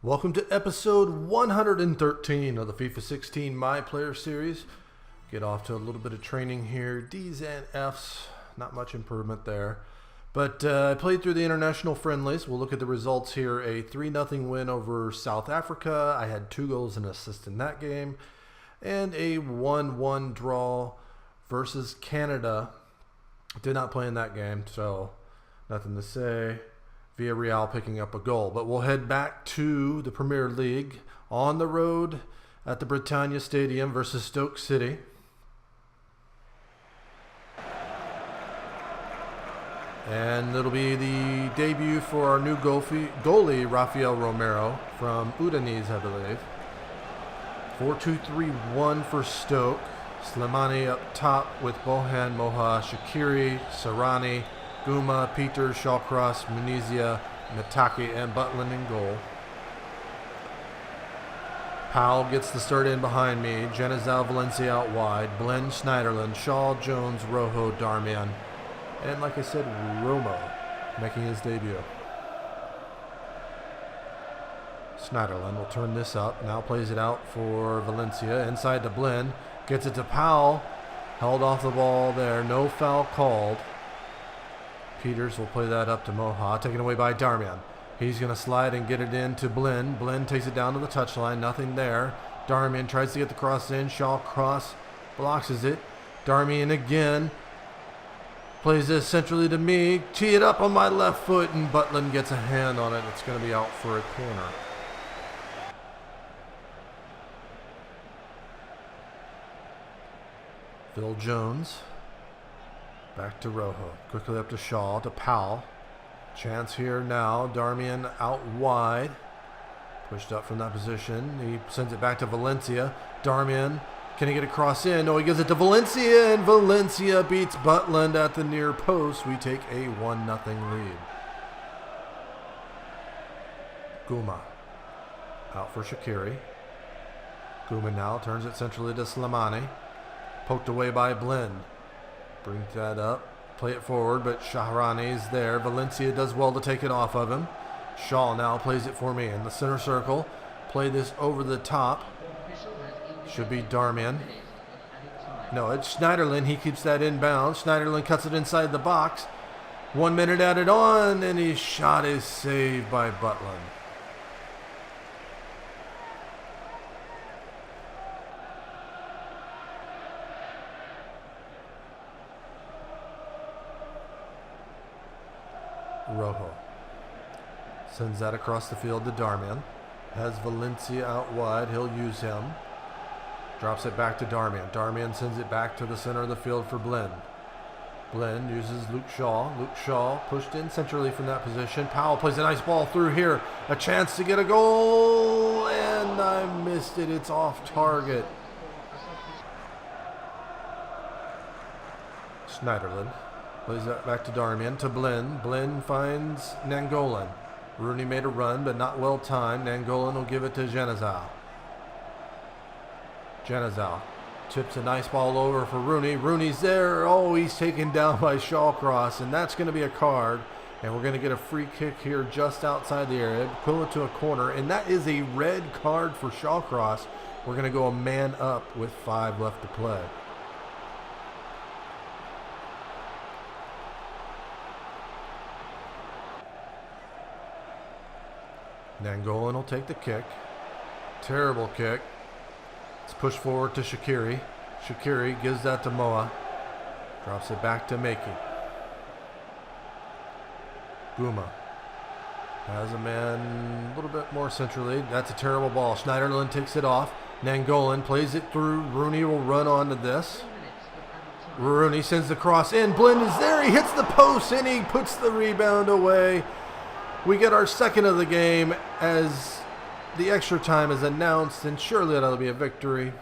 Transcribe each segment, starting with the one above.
Welcome to episode 113 of the FIFA 16 My Player Series. Get off to a little bit of training here. D's and F's, not much improvement there. But I played through the international friendlies. We'll look at the results here. A 3-0 win over South Africa. I had 2 goals and an assist in that game. And a 1-1 draw versus Canada. Did not play in that game, so nothing to say. Villarreal picking up a goal. But we'll head back to the Premier League on the road at the Britannia Stadium versus Stoke City. And it'll be the debut for our new goalie, Rafael Romero from Udinese, I believe. 4-2-3-1 for Stoke. Slimani up top with Bohan, Moha, Shaqiri, Sarani, Guma, Peter, Shawcross, Munizia, Mataki, and Butland in goal. Powell gets the start in behind me. Genizal, Valencia out wide. Blen, Schneiderlin, Shaw, Jones, Rojo, Darmian. And like I said, Romo making his debut. Schneiderlin will turn this up. Now plays it out for Valencia. Inside to Blen. Gets it to Powell. Held off the ball there. No foul called. Peters will play that up to Moha. Taken away by Darmian. He's going to slide and get it in to Blen. Blen takes it down to the touchline. Nothing there. Darmian tries to get the cross in. Shaw cross blocks it. Darmian again. Plays this centrally to me. Tee it up on my left foot, and Butland gets a hand on it. It's going to be out for a corner. Phil Jones. Back to Rojo. Quickly up to Shaw, to Powell. Chance here now. Darmian out wide. Pushed up from that position. He sends it back to Valencia. Darmian. Can he get a cross in? No, he gives it to Valencia, and Valencia beats Butland at the near post. We take a 1-0 lead. Guma. Out for Shaqiri. Guma now turns it centrally to Slimani. Poked away by Blen. Brings that up. Play it forward, but Shahrani is there. Valencia does well to take it off of him. Shaw now plays it for me in the center circle. Play this over the top. Should be Darmian. No, it's Schneiderlin. He keeps that inbound. Schneiderlin cuts it inside the box. 1 minute added on, and his shot is saved by Butland. Rojo sends that across the field to Darmian. Has Valencia out wide. He'll use him. Drops it back to Darmian. Darmian sends it back to the center of the field for Blen. Blen uses Luke Shaw. Luke Shaw pushed in centrally from that position. Powell plays a nice ball through here. A chance to get a goal, and I missed it. It's off target. Schneiderlin plays that back to Darmian, to Blen. Blen finds Nangolan. Rooney made a run, but not well timed. Nangolan will give it to Genizal. Genizal tips a nice ball over for Rooney. Rooney's there. Oh, he's taken down by Shawcross, and that's going to be a card. And we're going to get a free kick here just outside the area, equivalent to a corner. And that is a red card for Shawcross. We're going to go a man up with 5 left to play. Nangolan will take the kick. Terrible kick. It's pushed forward to Shaqiri. Shaqiri gives that to Moa. Drops it back to Maki. Guma has a man a little bit more centrally. That's a terrible ball. Schneiderlin takes it off. Nangolan plays it through. Rooney will run onto this. Rooney sends the cross in. Blen is there. He hits the post, and he puts the rebound away. We get our second of the game as the extra time is announced, and surely that'll be a victory.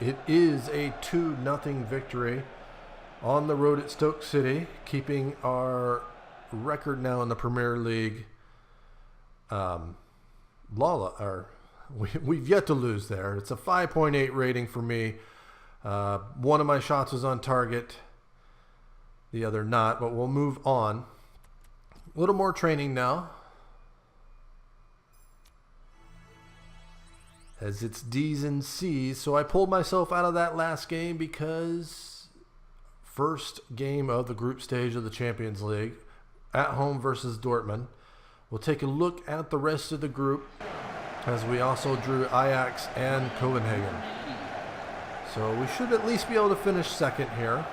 It is a 2-0 victory on the road at Stoke City, keeping our record now in the Premier League. We've yet to lose there. It's a 5.8 rating for me. One of my shots was on target, the other not, but we'll move on. A little more training now. as it's D's and C's. So I pulled myself out of that last game because first game of the group stage of the Champions League at home versus Dortmund. We'll take a look at the rest of the group as we also drew Ajax and Copenhagen. So we should at least be able to finish second here.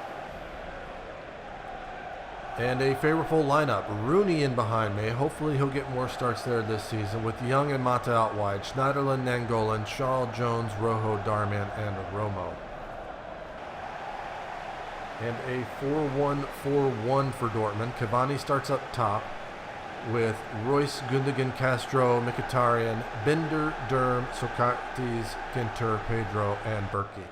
And a favorable lineup. Rooney in behind me. Hopefully he'll get more starts there this season with Young and Mata out wide. Schneiderlin, Nainggolan, Shaw, Jones, Rojo, Darmian, and Romo. And a 4-1-4-1 for Dortmund. Cavani starts up top with Royce, Gundogan, Castro, Mkhitaryan, Bender, Durm, Sokratis, Ginter, Pedro, and Berkey.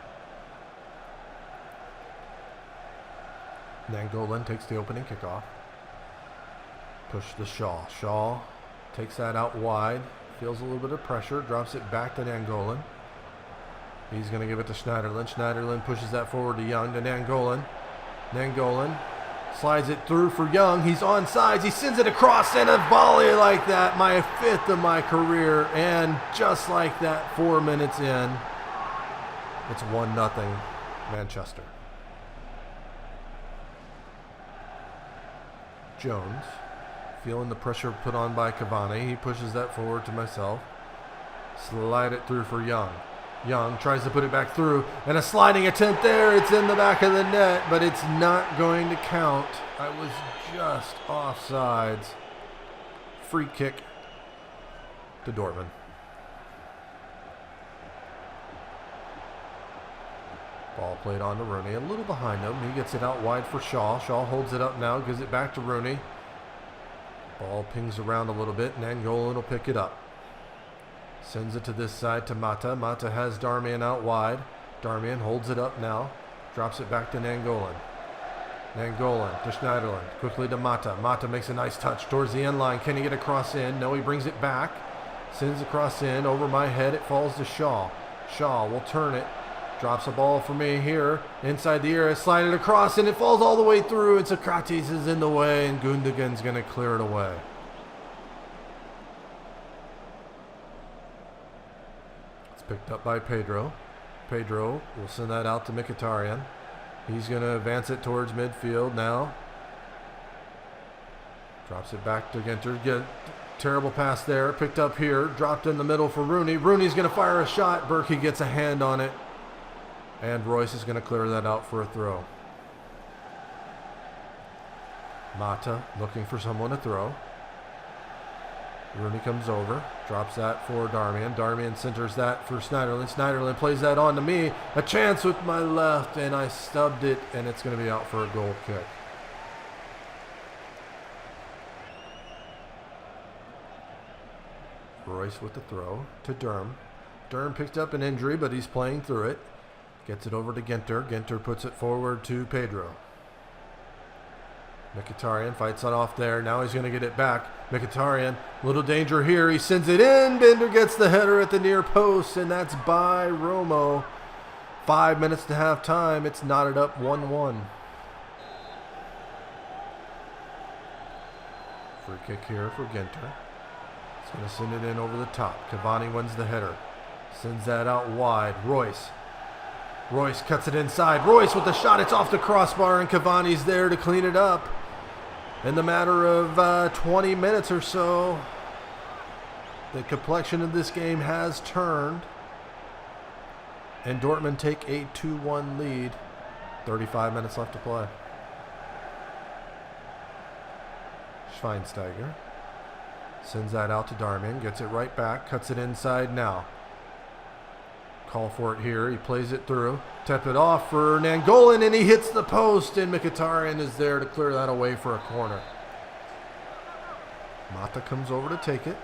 Nainggolan takes the opening kickoff. Push to Shaw. Shaw takes that out wide. Feels a little bit of pressure. Drops it back to Nainggolan. He's going to give it to Schneiderlin. Schneiderlin pushes that forward to Young to Nainggolan. Nainggolan slides it through for Young. He's on sides. He sends it across and a volley like that. My 5th of my career. And just like that, 4 minutes in, it's 1-0 Manchester. Jones, feeling the pressure put on by Cavani. He pushes that forward to myself. Slide it through for Young. Young tries to put it back through. And a sliding attempt there. It's in the back of the net, but it's not going to count. I was just offsides. Free kick to Dortmund. Ball played on to Rooney, a little behind him. He gets it out wide for Shaw. Shaw holds it up now, gives it back to Rooney. Ball pings around a little bit, and Nainggolan will pick it up. Sends it to this side to Mata. Mata has Darmian out wide. Darmian holds it up now. Drops it back to Nainggolan. Nainggolan to Schneiderlin. Quickly to Mata. Mata makes a nice touch towards the end line. Can he get a cross in? No, he brings it back. Sends the cross in. Over my head, it falls to Shaw. Shaw will turn it. Drops a ball for me here. Inside the area, slide it across, and it falls all the way through. And Sokratis is in the way, and Gundogan's going to clear it away. It's picked up by Pedro. Pedro will send that out to Mkhitaryan. He's going to advance it towards midfield now. Drops it back to Ginter. Terrible pass there. Picked up here. Dropped in the middle for Rooney. Rooney's going to fire a shot. Berkey gets a hand on it. And Royce is going to clear that out for a throw. Mata looking for someone to throw. Rooney comes over. Drops that for Darmian. Darmian centers that for Schneiderlin. Schneiderlin plays that on to me. A chance with my left, and I stubbed it, and it's going to be out for a goal kick. Royce with the throw to Durm. Durm picked up an injury, but he's playing through it. Gets it over to Ginter. Ginter puts it forward to Pedro. Mkhitaryan fights it off there. Now he's going to get it back. Mkhitaryan, little danger here. He sends it in. Bender gets the header at the near post, and that's by Romo. 5 minutes to half time. It's knotted up 1-1. Free kick here for Ginter. He's going to send it in over the top. Cavani wins the header. Sends that out wide. Royce cuts it inside. Royce with the shot. It's off the crossbar, and Cavani's there to clean it up. In the matter of 20 minutes or so, the complexion of this game has turned, and Dortmund take a 2-1 lead. 35 minutes left to play. Schweinsteiger sends that out to Darmian. Gets it right back. Cuts it inside now. Call for it here. He plays it through. Tap it off for Nainggolan, and he hits the post, and Mkhitaryan is there to clear that away for a corner. Mata comes over to take it.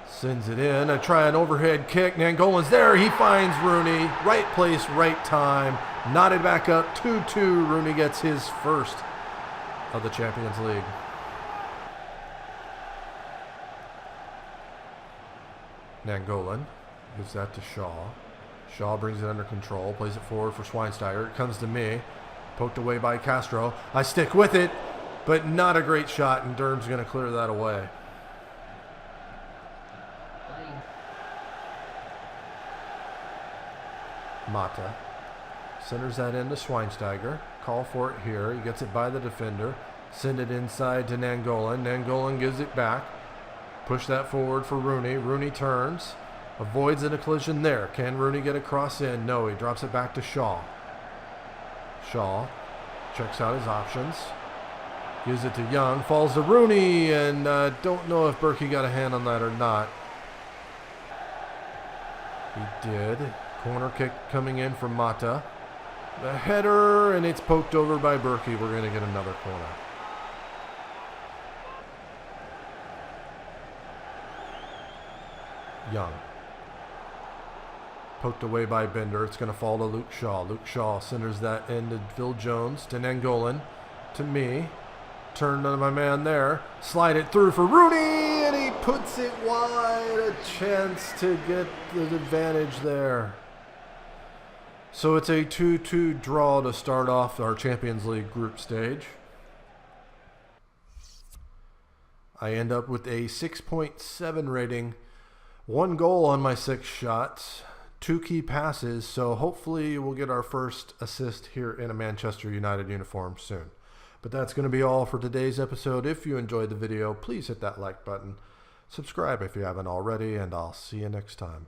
Sends it in. I try an overhead kick. Nainggolan's there. He finds Rooney. Right place, right time. Knotted back up. 2-2. Rooney gets his first of the Champions League. Nainggolan gives that to Shaw. Shaw brings it under control, plays it forward for Schweinsteiger. It comes to me, poked away by Castro. I stick with it, but not a great shot, and Durm's going to clear that away. Mata. Centers that into Schweinsteiger. Call for it here. He gets it by the defender. Send it inside to Nangolan. Nangolan gives it back. Push that forward for Rooney. Rooney turns. Avoids a collision there. Can Rooney get a cross in? No, he drops it back to Shaw. Shaw checks out his options. Gives it to Young. Falls to Rooney. And don't know if Berkey got a hand on that or not. He did. Corner kick coming in from Mata. The header, and it's poked over by Berkey. We're going to get another corner. Young. Poked away by Bender. It's going to fall to Luke Shaw. Luke Shaw centers that into Phil Jones, to Nangolan, to me. Turn to my man there. Slide it through for Rooney, and he puts it wide. A chance to get the advantage there. So it's a 2-2 draw to start off our Champions League group stage. I end up with a 6.7 rating. 1 goal on my 6 shots. 2 key passes. So hopefully we'll get our first assist here in a Manchester United uniform soon. But that's going to be all for today's episode. If you enjoyed the video, please hit that like button. Subscribe if you haven't already, and I'll see you next time.